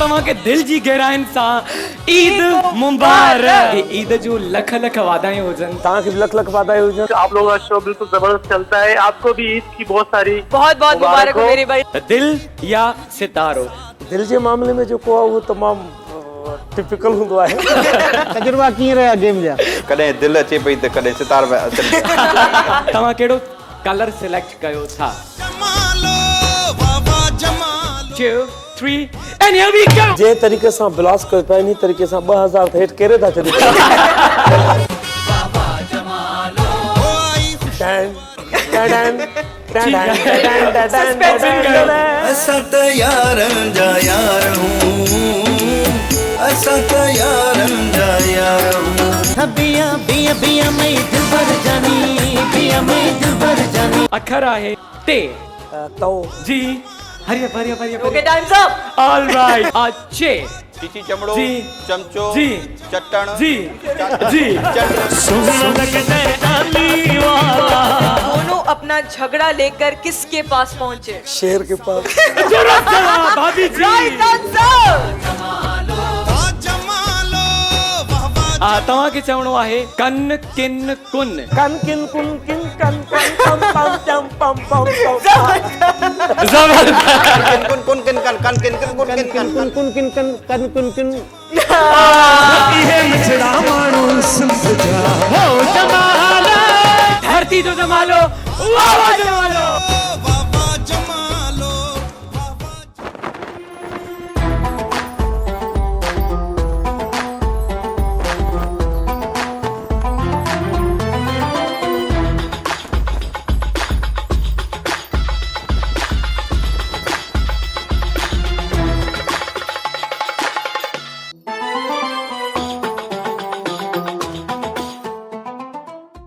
तव्हां के दिल जी गहराइन सां ईद मुबारक। ईद जो लख लख वाधायूं हुजनि। तव्हां खे लख लख वाधायूं हुजनि। आप लोगों का शो बिल्कुल जबरदस्त चलता है। आपको भी ईद की बहुत सारी बहुत मुबारक हो मेरे भाई। दिल या सितारो? दिल जे मामले में जेको आहे उहो तमामु टिपिकल हूंदो आहे। तजुर्बा कीअं रहिया गेम जा? कॾहिं दिलि अचे पई त कॾहिं सितार अचे। तव्हां कहिड़ो कलर सिलेक्ट कयो था? 2, 3 and here we go। जे तरीक़े सां ब्लास्ट कयो पिया इन तरीक़े सां 2000 हेठि केरे था छॾियो। असां त यारनि जा यार हूं, असां त यारनि जा यार हूं। बिया बिया बिया में दिलबर जानी, बिया में दिलबर जानी। अखर आहे ते। तो जी हरिया ओके टाइम्स अप। ऑलराइट। अच्छे चीची चमड़ो, जी चमचो, जी चट्टण, जी जी। दोनों अपना झगड़ा लेकर किसके पास पहुंचे? शेर के पास। भाभी जी राइट आंसर। तव्हां खे चवणो आहे कन किन कुन। कन किन कुन किन कन कन पम पम चम पम पम पम। जबरदस्त। कुन कुन किन कन कन किन किन कुन किन कन कुन कुन किन कन कन कुन किन। ये मछड़ा मानो सुन जा हो जमाला। धरती जो जमालो वाह जमालो।